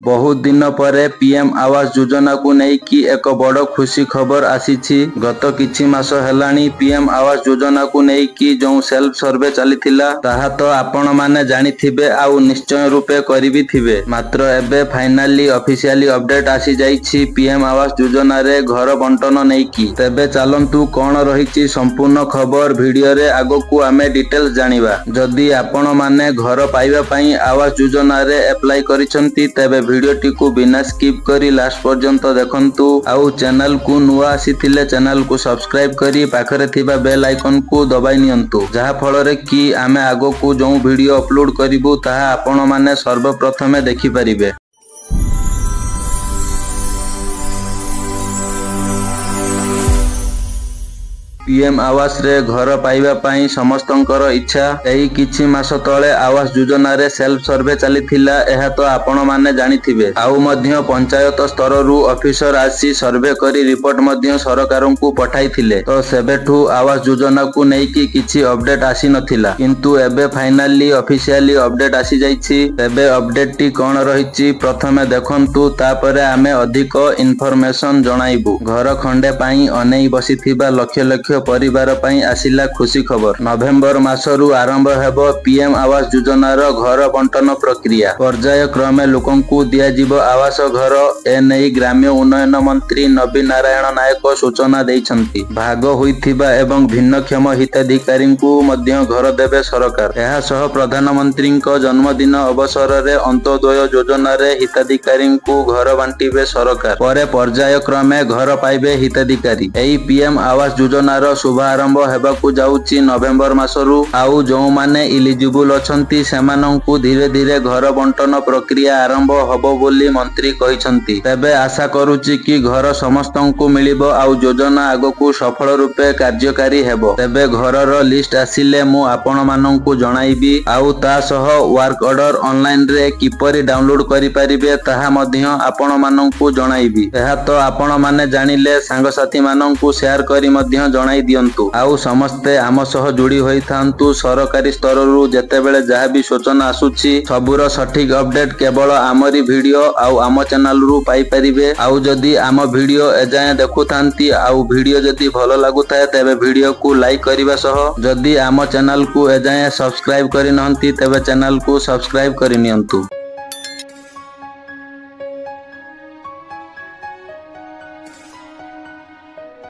बहुत दिन पर पीएम आवास योजना को लेकिन एक बड़ खुशी खबर आसी। गत किछि मास हेलानी पीएम आवास योजना को लेकिन जो सेल्फ सर्वे चलीथिला ताहा तो आपण माने जानिथिबे आउ निश्चय रूपे करिबी थिबे। मात्र एबे फाइनाली ऑफिशियली अपडेट आसी जाइछि पीएम आवास योजना रे घर बंटन नेकी। तेबे चलंतु कोन रहिछि संपूर्ण खबर वीडियो रे आगो को आमे डिटेल्स जानिबा। जदि आपण माने घर पाइबा पई आवास योजना रे अप्लाई करिसंती तेबे वीडियोटी को बिना स्किप करी लास्ट पर्यंत देखंतु। आउ चैनल को नुआ आसीथिले चैनल को सब्सक्राइब करी पाखरे थिबा बेल आइकन को दबाई नियंतु, जहा फଳରେ कि आमे आगो को जो वीडियो अपलोड करिबु ताहा आपण माने सर्वप्रथमे देखि परिबे। पीएम आवास रे घर पाइबा पाई समस्तंकर इच्छा। एही किछि मास तळे आवास योजना रे सेल्फ सर्वे चलीथिला एहा तो आपण माने जानिथिबे। आउ मध्य पंचायत स्तर रु ऑफिसर आसी सर्वे करी रिपोर्ट मध्य सरकारन को पठाइथिले। तो सेबेठु आवास योजना को नेकी किछि अपडेट आसी नथिला, किंतु एबे फाइनाली ऑफिशियली अपडेट आसी जाइछि। एबे अपडेट टी कोन रहिछि प्रथमे देखंतु, तापरे आमे अधिक इन्फॉर्मेशन जणाइबु। घर खंडे पाई अनेई बसिथिबा लक्ष लक्ष परिवार पई आसिला खुशी खबर। नवेम्बर मासरु आरंभ हेबो पीएम आवास योजनार घर बंटन प्रक्रिया। पर्याय क्रमे लोकंकु दिया जीव आवास घर एनै ग्राम्य उन्नयन मंत्री नवीन नारायण नायक सूचना दैछंती। भाग होइथिबा एवं भिन्नक्षम हिताधिकारी को मध्य घर देबे सरकार। एहा सह प्रधानमंत्री जन्मदिन अवसर रे अंत्योदय योजना रे हिताधिकारी को घर बांटिबे सरकार। परे पर्याय क्रमे घर पाइबे हिताधिकारी। एही पीएम आवास योजनार शुभारंभ हेबाकु जाउची नवेम्बर मासरु। आउ जो माने इलिजिबल अछंती सेमानंकु धीरे धीरे घर बंटन प्रक्रिया आरंभ हबो बोली मंत्री कहिसंती। तेबे आशा करूची कि घर समस्तंकु मिलिबो आउ योजना आगकु सफल रूपे कार्यकारी हेबो। तेबे घरर लिस्ट आसिले मु आपण मानंकु जणाइबी। आउ ता सह वर्क ऑर्डर ऑनलाइन रे किपरि डाउनलोड करि परिबे ताहा मध्य आपण मानंकु जणाइबी। एहा तो आपण माने जानिले सांगसाथी मानंकु शेयर करी मध्य जणाइ दियंतु। आउ समस्ते आम सह जोड़ी होई थांतु। सरकारी स्तर रु जेतेबेले जहा भी सूचना आसुची सबुर सठिक अपडेट केवल आमरी वीडियो आउ आम चैनल रु पाई परिबे। आउ जदी आम वीडियो एजाए देखु थांती आउ वीडियो जदी भलो लागु थाए तेबे वीडियो को लाइक करिबा सह जदी आम चैनल को एजाए सब्सक्राइब करि नहंती तेबे चैनल को सब्सक्राइब करि नियंतु।